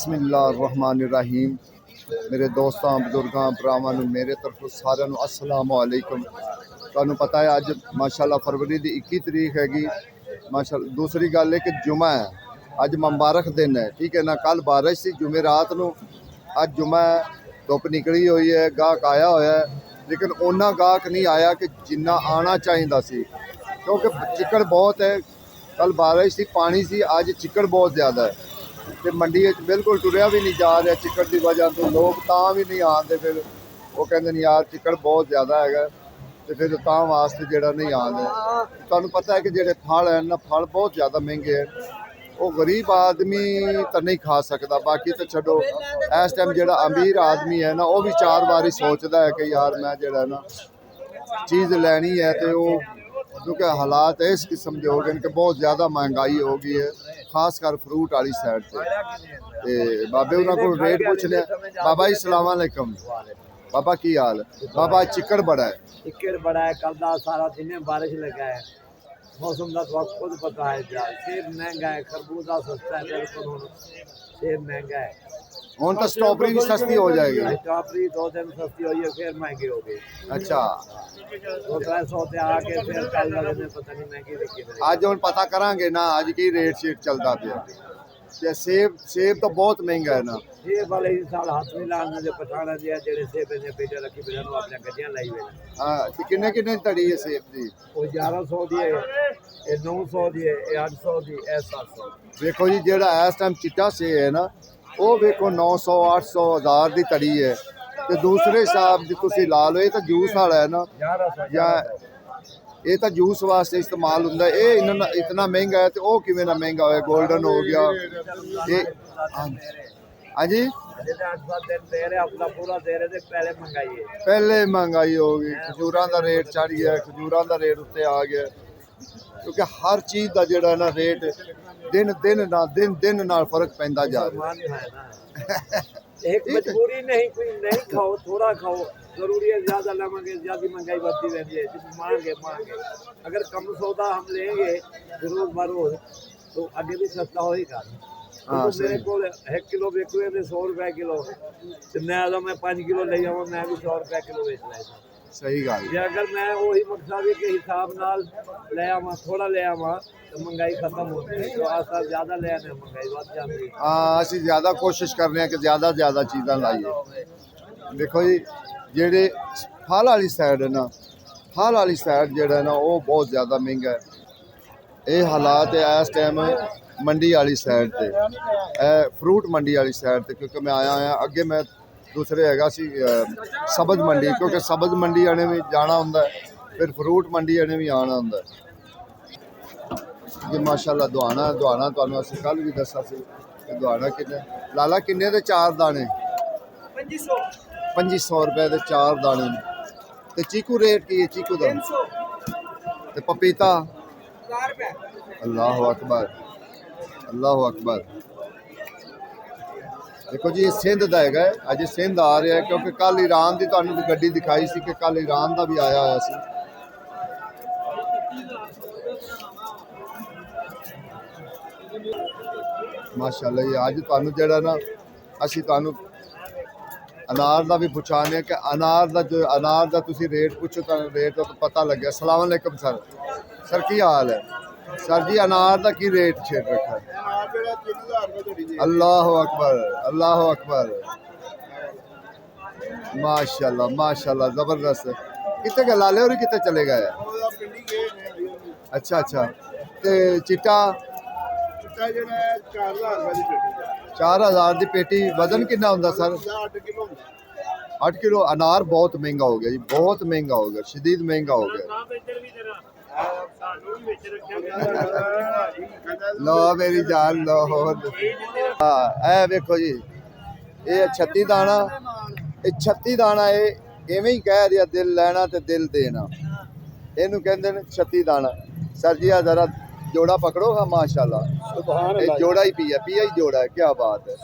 बिस्मिल्लाहिर्रहमानिर्रहीम। मेरे दोस्तों बजुर्गों भरावां नूं मेरे तरफों सारिआं नूं अस्सलाम वालेकुम। तुहानूं पता है अज माशाअल्लाह फरवरी की 21 तरीक हैगी। माशाअल्लाह दूसरी गल है कि जुमा है, अज मुबारक दिन है, ठीक है ना। कल बारिश सी जुमे रात नूं, अज जुमा है, धुप निकली हुई है, गाहक आया होया है, लेकिन उन्ना गाहक नहीं आया कि जिन्ना आना चाहिदा सी, क्योंकि चिक्कड़ बहुत है। कल बारिश सी, पानी सी, अज चिक्कड़ बहुत ज़्यादा है तो मंडी बिल्कुल टुरिया भी नहीं जा रहा चिक्कड़ की वजह तो। लोग तां भी नहीं आते, फिर वो कहते हैं यार चिक्कड़ बहुत ज़्यादा है तो फिर तां वास्ते जो नहीं आते। तुहानूं पता है कि जो फल हैं ना, फल बहुत ज़्यादा महंगे हैं, वो गरीब आदमी तो नहीं खा सकता। बाकी तो छो इस टाइम जो अमीर आदमी है ना, वो भी 4 बारी सोचता है कि यार मैं जो ना चीज़ लैनी है तो वो, क्योंकि हालात इस किस्म के हो गए कि बहुत ज़्यादा महंगाई हो गई है, खास कर फ्रूट वाली साइड से। बाबे उन्होंने को रेट पूछ लिया। बाबा जी सलाम अलैकुम। बाबा की हाल? बाबा चिक्कड़ बड़ा है, चिक्कड़ बड़ा है। कल का सारा दिन बारिश लगा है, मौसम का तो खुद पता है। सेब महंगा है, खरबूजा सस्ता है, बिल्कुल सेब महंगा है। हूँ तो स्ट्रॉबेरी भी सस्ती हो जाएगी। स्ट्रॉबेरी 2 दिन सस्ती हुई है, फिर महंगी हो गई। अच्छा, 200-300 से आके फिर कल वाले पता नहीं महंगी देखी। अज हम पता करांगे ना अज की रेट शेट चलता पे। सेब सेब तो बहुत महंगा है ना। सेब वाले इस साल हाथ नहीं लाने जो पठाना दिया, जेडे सेब ने पेटे रखी फिर अपने गड्डियां लाई हुई। हाँ, किन्ने किन्ने तड़ी है सेब दी? वो 1100 दी है, 900 दी है, 800 दी, 700। देखो जी, जेड़ा इस टाइम चिट्टा सेब है ना, वो देखो 900 800 1000 की तड़ी है। तो दूसरे हिसाब की तुम ला लो, ये तो जूस वाला है ना, या ये तो जूस वास्ते इस्तेमाल होंगे। ये इतना महंगा है तो वो किवें ना महंगा हो? गोल्डन हो गया ये। हाँ जी, पहले महंगाई हो गई, खजूरां का रेट चढ़ गया, खजूरां का रेट उत्ते आ गया, क्योंकि हर चीज़ का जो ना रेट दिन नाल फर्क पैंदा जा रहा है। एक मजबूरी नहीं, कोई नहीं खाओ, थोड़ा खाओ, जरूरी है। ज्यादा लवेंगे, ज्यादा महंगाई बढ़ती रहती है। मांगे अगर कम सौदा हम लेंगे रोज बरोज तो आगे भी सस्ता होएगा। हाँ, तो मेरे को 1 किलो बेचुए थे 100 रुपए किलो, तो मैं 5 किलो ले जाऊँ, मैं भी 100 रुपए किलो बेच लेता। सही गल जे अगर मैं वही मकसद के हिसाब नाल ले आवा, थोड़ा ले आवा तो महंगाई खत्म होती है। तो आसा ज्यादा ले आने महंगाई बढ़ जाती है। हाँ, असीं ज़्यादा कोशिश कर रहे हैं कि ज़्यादा चीज़ां लाइए। देखो जी, जेडे फल वाली साइड है ना, फल वाली साइड जो ना वो बहुत ज़्यादा महंगा है। ये हालात है इस टाइम मंडी वाली साइड से, फ्रूट मंडी वाली साइड से, क्योंकि मैं आया होया अगे, मैं दूसरे हैगा सी सब्ज मंडी, क्योंकि सब्ज मंडी आने भी जाना होंदा है, फिर फ्रूट मंडी आने भी आना होंदा है जी। माशाअल्लाह दुआना तुहानूं असीं कल भी दस्सा सी कि दुआना किन्ने। लाला किन्ने दे 4 दाने? 2500 रुपए के 4 दाने। ते चीकू रेट की है चीकू दा? 300। ते पपीता? 1000 रुपए। अल्लाह अकबर, अल्लाह अकबर। देखो जी, ये सिंध का है, अज सिंध आ रहा है, क्योंकि कल ईरान की तुहानूं गड्डी दिखाई सी कि कल ईरान का भी आया होया सी। माशाअल्लाह जी, अज तुहानूं जेड़ा ना असीं तुहानूं अनार का भी पुछाने कि अनार का तुसीं रेट पुछो, तो रेट तो पता लगे। अस्सलाम वालेकुम सर। सर की हाल है? सर जी, अनार का की रेट छेड़ रखा है? अल्लाह अकबर, अल्लाह अकबर। माशाअल्लाह माशाअल्लाह, जबरदस्त। कितने के लाले और कितने चले गए? अच्छा, ते चिट्टा 4000 की पेटी। वजन कितना होंदा सर? 8 किलो। अनार बहुत महंगा हो गया जी, बहुत महंगा हो गया, शदीद महंगा हो गया। लो मेरी जान लो। हाँ, देखो जी, ये 36 दाना, ये 36 दाना, ये इवें ही कह रहा दिल लेना तो दिल देना, इनू कहते हैं 36 दाना। सर जी जरा जोड़ा पकड़ो। हाँ माशाल्लाह, जोड़ा ही पिया ही जोड़ा है, क्या बात है।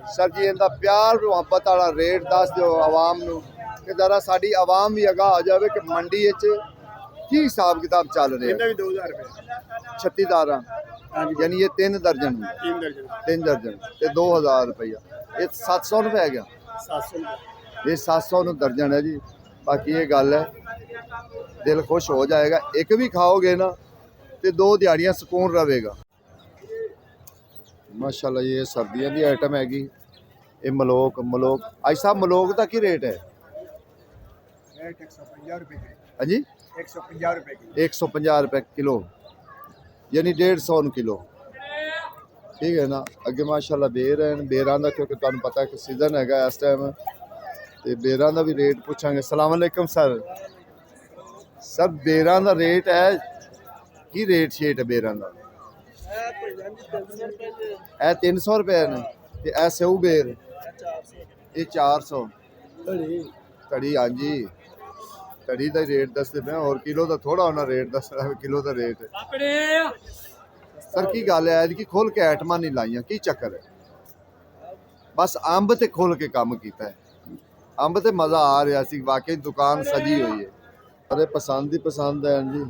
सर जी, इनका प्यार मुहब्बत वाला रेट दस दो आवाम नू, कि जरा साडी आवाम भी अगाह आ जाए कि मंडी ਕੀ ਹਿਸਾਬ ਕਿਤਾਬ ਚੱਲ ਰਿਹਾ ਇਹਦਾ ਵੀ 2000 ਰੁਪਏ 36 ਤਾਰਾਂ ਹਾਂਜੀ ਯਾਨੀ ਇਹ 3 ਦਰਜਨ 3 ਦਰਜਨ 3 ਦਰਜਨ ਤੇ 2000 ਰੁਪਇਆ ਇਹ 700 ਨੂੰ ਪੈ ਗਿਆ 700 ਇਹ 700 ਨੂੰ ਦਰਜਨ ਹੈ ਜੀ ਬਾਕੀ ਇਹ ਗੱਲ ਹੈ ਦਿਲ ਖੁਸ਼ ਹੋ ਜਾਏਗਾ ਇੱਕ ਵੀ ਖਾਓਗੇ ਨਾ ਤੇ 2 ਦਿਹਾੜੀਆਂ ਸਕੂਨ ਰਵੇਗਾ ਮਾਸ਼ਾਅੱਲਾ ਇਹ ਸਰਦੀਆਂ ਦੀ ਆਈਟਮ ਹੈਗੀ ਇਹ ਮਲੋਕ ਅੱਜ ਸਾਹਿਬ ਮਲੋਕ ਦਾ ਕੀ ਰੇਟ ਹੈ रेट 150 रुपए की ਹਾਂਜੀ 150 रुपए की 150 ਰੁਪਏ ਕਿਲੋ ਯਾਨੀ 150 ਕਿਲੋ ਠੀਕ ਹੈ ਨਾ ਅੱਗੇ ਮਾਸ਼ਾਅੱਲਾ ਬੇਰ ਹਨ ਬੇਰਾਂ ਦਾ ਕਿਉਂਕਿ ਤੁਹਾਨੂੰ ਪਤਾ ਕਿ ਸੀਜ਼ਨ ਹੈਗਾ ਇਸ ਟਾਈਮ ਤੇ ਬੇਰਾਂ ਦਾ ਵੀ ਰੇਟ ਪੁੱਛਾਂਗੇ ਸਲਾਮ ਅਲੈਕਮ ਸਰ ਸਰ ਬੇਰਾਂ ਦਾ ਰੇਟ ਹੈ ਕੀ ਰੇਟ ਸ਼ੇਟ ਹੈ ਬੇਰਾਂ ਦਾ ਇਹ 300 ਰੁਪਏ ਨੇ ਤੇ ਇਹ ਸੇਊ ਬੇਰ ਇਹ 400 ਧੜੀ ਹਾਂਜੀ ਧੜੀ ਦਾ ਰੇਟ ਦੱਸਦੇ ਪਏ ਹੋਰ ਕਿਲੋ ਦਾ ਥੋੜਾ ਉਹਨਾਂ ਰੇਟ ਦੱਸਣਾ ਕਿਲੋ ਦਾ ਰੇਟ ਸਰ ਕੀ ਗੱਲ ਹੈ ਕਿ ਖੋਲ ਕੇ ਆਈਟਮਾਂ ਨਹੀਂ ਲਾਈਆਂ ਕੀ ਚੱਕਰ ਹੈ ਬਸ ਅੰਬ ਤੇ ਖੋਲ ਕੇ ਕੰਮ ਕੀਤਾ ਹੈ ਅੰਬ ਤੇ ਮਜ਼ਾ ਆ ਰਿਹਾ ਸੀ ਵਾਕਈ ਦੁਕਾਨ ਸਜੀ ਹੋਈ ਹੈ ਅਰੇ ਪਸੰਦ ਹੀ ਪਸੰਦ ਹੈ ਜੀ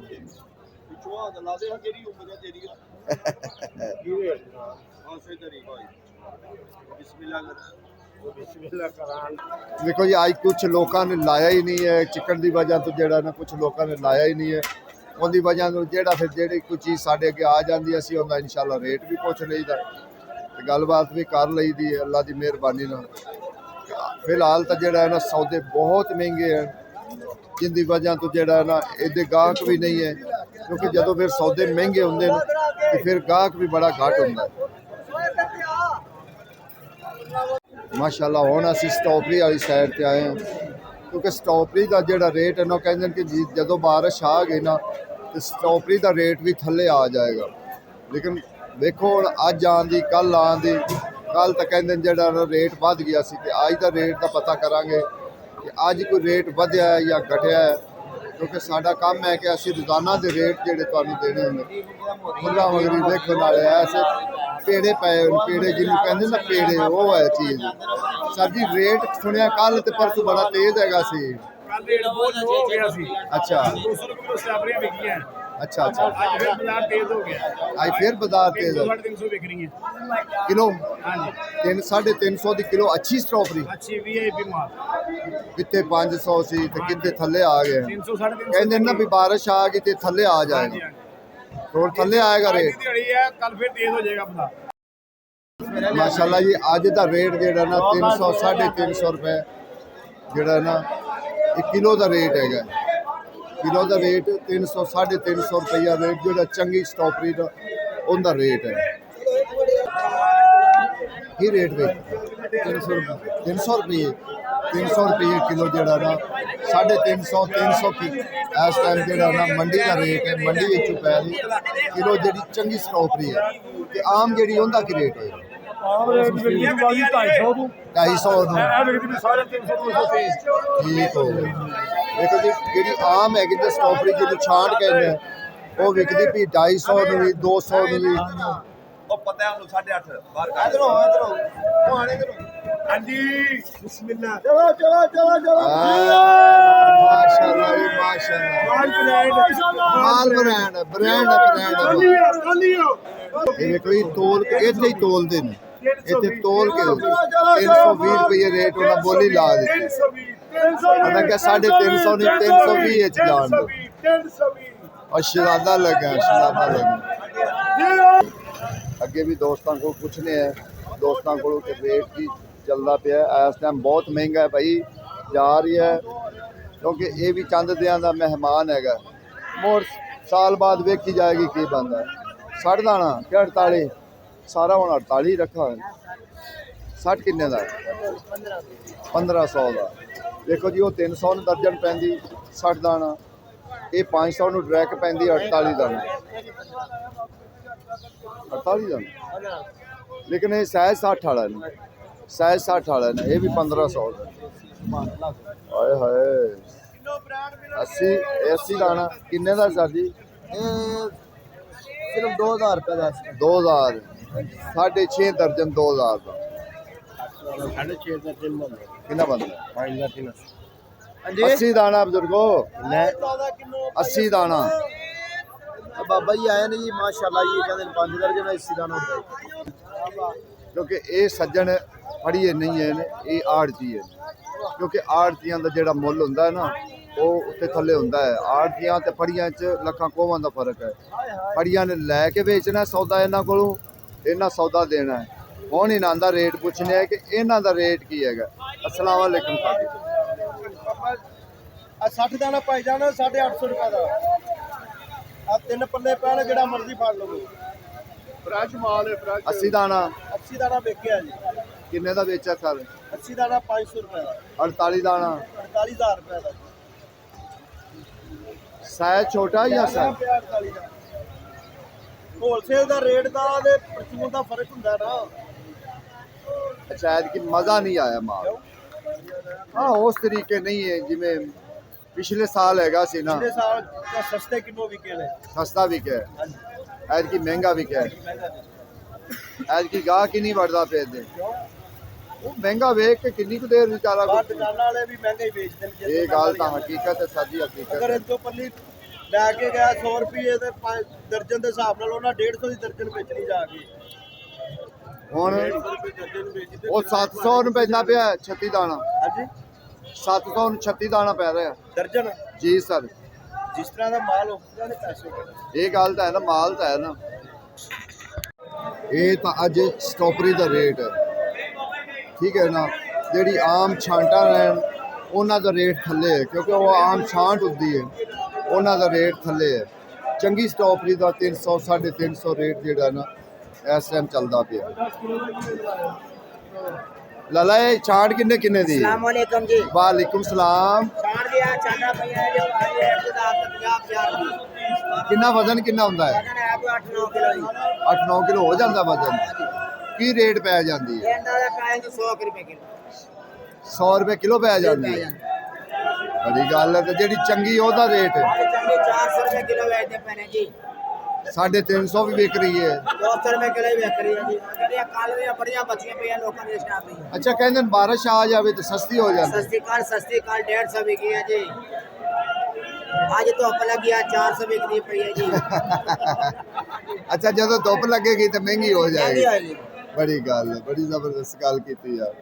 ਦੇਖੋ ਜੀ ਅੱਜ ਕੁਝ ਲੋਕਾਂ ਨੇ ਲਾਇਆ ਹੀ ਨਹੀਂ ਹੈ ਚਿਕਨ ਦੀ ਵਜ੍ਹਾ ਤੋਂ ਜਿਹੜਾ ਨਾ ਕੁਝ ਲੋਕਾਂ ਨੇ ਲਾਇਆ ਹੀ ਨਹੀਂ ਹੈ ਉਹਦੀ ਵਜ੍ਹਾ ਤੋਂ ਜਿਹੜਾ ਫਿਰ ਜਿਹੜੀ ਕੋਈ ਚੀਜ਼ ਸਾਡੇ ਅੱਗੇ ਆ ਜਾਂਦੀ ਅਸੀਂ ਉਹਦਾ ਇਨਸ਼ਾਅੱਲਾ ਰੇਟ ਵੀ ਪੁੱਛ ਲਈਦਾ ਤੇ ਗੱਲਬਾਤ ਵੀ ਕਰ ਲਈਦੀ ਹੈ ਅੱਲਾ ਦੀ ਮਿਹਰਬਾਨੀ ਨਾਲ ਫਿਲਹਾਲ ਤਾਂ ਜਿਹੜਾ ਹੈ ਨਾ ਸੌਦੇ ਬਹੁਤ ਮਹਿੰਗੇ ਹੈ ਜਿੰਦੀ ਵਜ੍ਹਾ ਤੋਂ ਜਿਹੜਾ ਹੈ ਨਾ ਇਹਦੇ ਗਾਹਕ ਵੀ ਨਹੀਂ ਹੈ ਕਿਉਂਕਿ ਜਦੋਂ ਫਿਰ ਸੌਦੇ ਮਹਿੰਗੇ ਹੁੰਦੇ ਨੇ ਤੇ ਫਿਰ ਗਾਹਕ ਵੀ ਬੜਾ ਘੱਟ ਹੁੰਦਾ ਹੈ ਮਾਸ਼ਾਅੱਲਾ ਹੁਣ ਅਸੀਂ ਸਟ੍ਰਾਬੇਰੀ ਵਾਲੀ ਸਾਈਡ ਤੇ ਆਏ ਹਾਂ ਕਿਉਂਕਿ ਸਟ੍ਰਾਬੇਰੀ ਦਾ ਜਿਹੜਾ ਰੇਟ ਹੈ ਨਾ ਕਹਿੰਦੇ ਕਿ ਜਦੋਂ ਬਾਰਿਸ਼ ਆ ਗਈ ਨਾ ਤੇ ਸਟ੍ਰਾਬੇਰੀ ਦਾ ਰੇਟ ਵੀ ਥੱਲੇ ਆ ਜਾਏਗਾ ਲੇਕਿਨ ਦੇਖੋ ਹੁਣ ਅੱਜ ਆਉਣ ਦੀ ਕੱਲ ਆਉਣ ਦੀ ਕੱਲ ਤਾਂ ਕਹਿੰਦੇ ਜਿਹੜਾ ਰੇਟ ਵੱਧ ਗਿਆ ਸੀ ਤੇ ਅੱਜ ਦਾ ਰੇਟ ਦਾ ਪਤਾ ਕਰਾਂਗੇ ਕਿ ਅੱਜ ਕੋਈ ਰੇਟ ਵਧਿਆ ਹੈ ਜਾਂ ਘਟਿਆ ਹੈ ਕਿਉਂਕਿ ਸਾਡਾ ਕੰਮ ਹੈ ਕਿ ਅਸੀਂ ਰੋਜ਼ਾਨਾ ਦੇ ਰੇਟ ਜਿਹੜੇ ਤੁਹਾਨੂੰ ਦੇਣੇ ਹੁੰਦੇ ਫੁੱਲਾਂ ਵਗਰੀ ਦੇਖਣ ਵਾਲੇ ਐਸੇ ਪੇੜੇ ਪਏ ਹੋਣ ਪੇੜੇ ਜਿਹਨੂੰ ਕਹਿੰਦੇ ਨਾ ਪੇੜੇ ਉਹ ਹੈ ਚੀਜ਼ ਸਰ ਜੀ ਰੇਟ ਸੁਣਿਆ ਕੱਲ ਤੇ ਪਰਸੋਂ ਬੜਾ ਤੇਜ਼ ਹੈਗਾ ਸੀ ਕੱਲ ਰੇਟ ਬਹੁਤ low ਹੋ ਗਿਆ ਸੀ ਅੱਛਾ 200 ਰੁਪਏ ਕਿਲੋ ਸਟ੍ਰਾਬੇਰੀਆਂ ਵਿਕੀਆਂ ਅੱਛਾ ਅੱਛਾ ਅੱਜ ਫਿਰ ਬਾਜ਼ਾਰ ਤੇਜ਼ ਹੋ ਗਿਆ ਅੱਜ ਫਿਰ ਬਾਜ਼ਾਰ ਤੇਜ਼ ਹੈ 350 ਵਿਕ ਰਹੀ ਹੈ ਕਿਲੋ ਹਾਂਜੀ 350 ਦੀ ਕਿਲੋ ਅੱਛੀ ਸਟ੍ਰਾਬੇਰੀ ਅੱਛੀ ਵੀਆਈਪੀ ਮਾਲ ਕਿਤੇ 500 ਸੀ ਤੇ ਕਿਤੇ ਥੱਲੇ ਆ ਗਏ 300 350 ਕਹਿੰਦੇ ਨਾ ਵੀ ਬਾਰਿਸ਼ ਆ ਗਈ ਤੇ ਥੱਲੇ ਆ ਹਾਂਜੀ ਜਾਏਗਾ ਹੋਰ ਥੱਲੇ ਆਏਗਾ ਰੇਟ ਦਿਹਾੜੀ ਹੈ ਕੱਲ ਫਿਰ ਤੇਜ਼ ਹੋ ਜਾਏਗਾ ਬਾਜ਼ਾਰ ਮਾਸ਼ਾਅੱਲਾ ਜੀ ਅੱਜ ਦਾ ਰੇਟ ਜਿਹੜਾ ਨਾ 300 350 ਰੁਪਏ ਜਿਹੜਾ ਨਾ 1 ਕਿਲੋ ਦਾ ਰੇਟ ਹੈਗਾ ਕਿਲੋ ਦਾ ਰੇਟ 300 350 ਰੁਪਇਆ ਰੇਟ ਜਿਹੜਾ ਚੰਗੀ ਸਟ੍ਰਾਬੇਰੀ ਦਾ ਉਹਦਾ ਰੇਟ ਹੈ ਕੀ ਰੇਟ ਵੇ 300 ਰੁਪਏ 300 ਰੁਪਏ ਕਿਲੋ ਜਿਹੜਾ ਨਾ 350 300 ਕੀ ਇਸ ਟਾਈਮ ਜਿਹੜਾ ਨਾ ਮੰਡੀ ਦਾ ਰੇਟ ਹੈ ਮੰਡੀ ਵਿੱਚੋਂ ਪੈ ਰਹੀ ਕਿਲੋ ਜਿਹੜੀ ਚੰਗੀ ਸਟ੍ਰਾਬੇਰੀ ਹੈ ਤੇ ਆਮ ਜਿਹੜੀ ਉਹਦਾ ਕੀ ਰੇਟ ਹੋਏਗਾ ਆਮ ਰੇਟ ਵਿਕਦੀ 250 ਨੂੰ 250 ਨੂੰ ਇਹ ਵਿਕਦੀ 350 230 ਠੀਕ ਹੋ ਗਿਆ ਦੇਖੋ ਜੀ ਜਿਹੜੀ ਆਮ ਹੈਗੀ ਤੇ ਸਟ੍ਰਾਬੇਰੀ ਜਿਹਨੂੰ ਛਾਂਟ ਕਹਿੰਦੇ ਆ ਉਹ ਵਿਕਦੀ ਵੀ 250 ਨੂੰ ਵੀ 200 ਨੂੰ ਵੀ ਉਹ ਪਤਾ ਹੈ ਉਹਨੂੰ 8.5 ਬਾਹਰ ਕਰ ਇਧਰੋਂ ਉਹ ਆਣੇ ਕਰੋ ਹਾਂਜੀ ਬਿਸਮਿਲ੍ਲਾ ਚਲੋ ਮਾਸ਼ਾਅੱਲਾ ਜੀ ਮਾਸ਼ਾਅੱਲਾ ਮਾਲ ਬ੍ਰਾਂਡ ਇਹ ਕੋਈ ਤੋਲ ਕੇ ਇੱਥੇ ਹੀ ਤੋਲਦੇ ਨੇ ਇੱਥੇ ਤੋਲ ਕੇ 320 ਰੁਪਏ ਰੇਟ ਉਹਨਾਂ ਬੋਲੀ ਲਾ ਦਿੱਤੀ ਉਹਨਾਂ ਕਿਹਾ 350 ਨਹੀਂ 320 ਵਿੱਚ ਜਾਣ ਦੋ और शरादा लगा अगे भी दोस्तों को पूछने हैं दोस्तों को रेट की चलता पाया इस टाइम बहुत महंगा है भाई जा रही है क्योंकि ये भी चंद दियां दा मेहमान हैगा मोर साल बाद वेखी जाएगी की बनता है 60 दाना क्या 48 सारा हूँ 48 रखा है 60 किन्ने का 1500 का देखो जी वो 300 दर्जन पैंदी 60 दाना ये 500 ਨੂੰ ਡਰੈਕ ਪੈਂਦੀ 48 ਦਾ 48 ਦਾ ਲੇਕਿਨ ਇਹ ਸਾਇਜ਼ 60 ਵਾਲਾ ਨੇ ਸਾਇਜ਼ 60 ਵਾਲਾ ਨੇ ਇਹ ਵੀ 1500 ਦਾ ਹਾਏ ਹਾਏ 80 ਦਾਣਾ ਕਿੰਨੇ ਦਾ ਸਰ ਜੀ ਇਹ ਸਿਰਫ 2000 ਰੁਪਏ ਦਾ 2000 6.5 ਦਰਜਨ 2000 ਦਾ 6.5 ਦਰਜਨ ਕਿੰਨਾ ਬਣਦਾ 5 ਦਰਜਨ ਹਾਂਜੀ 80 ਦਾਣਾ ਬਜ਼ੁਰਗੋ, ਲੈ 80 ਦਾਣਾ। ਬਾਬਾ ਜੀ ਆਏ ਨੇ ਜੀ ਮਾਸ਼ਾਅੱਲਾ ਜੀ, ਕਹਿੰਦੇ 5 ਦਰਜਨ ਇਸੇ ਦਾ ਹੁੰਦਾ ਜੀ। ਕਿਉਂਕਿ ਇਹ ਸੱਜਣ ਫੜੀਏ ਨਹੀਂ ਹੈ ਨੇ, ਇਹ ਆੜਤੀ ਹੈ। ਕਿਉਂਕਿ ਆੜਤੀਆਂ ਦਾ ਜਿਹੜਾ ਮੁੱਲ ਹੁੰਦਾ ਹੈ ਨਾ, ਉਹ ਉੱਤੇ ਥੱਲੇ ਹੁੰਦਾ ਹੈ। ਆੜਤੀਆਂ ਤੇ ਫੜੀਆਂ 'ਚ ਲੱਖਾਂ ਕੋਵਾਂ ਦਾ ਫਰਕ ਹੈ। ਫੜੀਆਂ ਨੇ ਲੈ ਕੇ ਵੇਚਣਾ ਸੌਦਾ ਇਹਨਾਂ ਕੋਲੋਂ, ਇਹਨਾਂ ਸੌਦਾ ਦੇਣਾ ਹੈ। ਹੁਣ ਇਹਨਾਂ ਦਾ ਰੇਟ ਪੁੱਛਣਾ ਹੈ ਕਿ ਇਹਨਾਂ ਦਾ ਰੇਟ ਕੀ ਹੈਗਾ। अस्सलाम वालेकुम साहब। ਆ 60 ਦਾਣਾ ਪਾਈ ਜਾਣਾ 850 ਰੁਪਏ ਦਾ। ਆ 3 ਪੱਲੇ ਪੈਣ ਜਿਹੜਾ ਮਰਜ਼ੀ ਫੜ ਲਓ। ਫਰੈਸ਼ ਮਾਲ ਹੈ, ਫਰੈਸ਼ 80 ਦਾਣਾ 80 ਦਾਣਾ ਵੇਚਿਆ ਜੀ। ਕਿੰਨੇ ਦਾ ਵੇਚਿਆ ਸਰ? 80 ਦਾਣਾ 500 ਰੁਪਏ ਦਾ। 48 ਦਾਣਾ 48000 ਰੁਪਏ ਦਾ। ਸਾਇਜ਼ ਛੋਟਾ ਜਾਂ ਸਾਇਜ਼? 48 ਦਾ। ਹੋਲਸੇਲ ਦਾ ਰੇਟ ਦਾ ਤੇ ਪਰਚੂਨ ਦਾ ਫਰਕ ਹੁੰਦਾ ਨਾ। शायद कि मज़ा नहीं आया माल। हाँ उस तरीके नहीं है जिमें पिछले साल हैगा सी ना, पिछले साल ਤਾਂ ਸਸਤੇ ਕਿਲੋ ਵਿਕੇ ਨੇ। सस्ता भी क्या है, ऐद की महंगा भी क्या है। ऐद की गाह की नहीं बढ़ता पे दे, वो महंगा वेख के किन्नी कुछ देर बेचारा ਬਾਹਰ ਦੁਕਾਨਾਂ ਵਾਲੇ ਵੀ ਮਹਿੰਗਾ ਹੀ ਵੇਚਦੇ ਨੇ। ये गाल तो हकीकत है, साजी हकीकत ਅਗਰ है। ਇਹ ਤੋਂ ਪੱਲੀ ਲੈ ਕੇ ਗਿਆ 100 ਰੁਪਏ ਦੇ 5 ਦਰਜਨ ਦੇ ਹਿਸਾਬ ਨਾਲ ਉਹਨਾਂ 150 ਦੀ ਦਰਜਨ ਵੇਚਣੀ ਜਾ ਕੇ। ਹੁਣ ਉਹ 700 ਨੂੰ ਪੈਂਦਾ ਪਿਆ 36 ਦਾਣਾ। ਹਾਂਜੀ 700 ਨੂੰ 36 ਦਾਣਾ ਪੈ ਰਿਹਾ ਦਰਜਨ ਜੀ ਸਰ। ਜਿਸ ਤਰ੍ਹਾਂ ਦਾ ਮਾਲ ਹੋਊਗਾ ਨੇ ਪੈਸੇ ਹੋਣਗੇ। ਇਹ ਗੱਲ ਤਾਂ ਹੈ ਨਾ, ਮਾਲ ਤਾਂ ਹੈ ਨਾ। ਇਹ ਤਾਂ ਅੱਜ ਸਟ੍ਰਾਬੇਰੀ ਦਾ ਰੇਟ ਹੈ, ਠੀਕ ਹੈ ਨਾ। ਜਿਹੜੀ ਆਮ ਛਾਂਟਾਂ ਰਹਿਣ ਉਹਨਾਂ ਦਾ ਰੇਟ ਥੱਲੇ ਹੈ, ਕਿਉਂਕਿ ਉਹ ਆਮ ਛਾਂਟ ਹੁੰਦੀ ਹੈ, ਉਹਨਾਂ ਦਾ ਰੇਟ ਥੱਲੇ ਹੈ। ਚੰਗੀ ਸਟ੍ਰਾਬੇਰੀ ਦਾ 300 350 ਰੇਟ ਜਿਹੜਾ ਨਾ ਇਸ ਟਾਈਮ ਚੱਲਦਾ ਪਿਆ। ਲਾਲਾ ਇਹ ਛਾਂਟ ਕਿੰਨੇ ਕਿੰਨੇ ਦੀ? अस्सलामुअलैकुम जी। ਵਾਲੇकुम ਸਲਾਮ। छाड़ दिया चांदा भैया जो आई है खुदा आपका 50 की ਕਿੰਨਾ ਵਜ਼ਨ ਕਿੰਨਾ ਹੁੰਦਾ ਹੈ? वजन है कोई 8-9 किलो ही 8-9 ਕਿਲੋ ਹੋ ਜਾਂਦਾ ਵਜ਼ਨ। ਕੀ ਰੇਟ ਪੈ ਜਾਂਦੀ ਹੈ? ये अंदाजा पाएंगे 100 रुपए किलो 100 ਰੁਪਏ ਕਿਲੋ ਪੈ ਜਾਂਦੀ ਹੈ। ਬੜੀ ਗੱਲ ਹੈ। ਤੇ ਜਿਹੜੀ ਚੰਗੀ ਉਹਦਾ ਰੇਟ चंगी 400 रुपए किलो बेचते पैने जी। 350 भी बिक रही है। 200 रुपए किलो ही बेच रही है जी। अगर ये काल में बढ़िया बचियां पे लोगों ने स्टाफ नहीं है। अच्छा कहते हैं बारिश आ जाए तो सस्ती हो जाती सस्ती काल 150 बिकी है जी। आज तो अपना गया 400 बिकनी पई है जी। अच्छा जब धुप लगेगी तो महंगी हो महंगी जाएगी। होएगी। बड़ी गल है, बड़ी जबरदस्त गल की यार।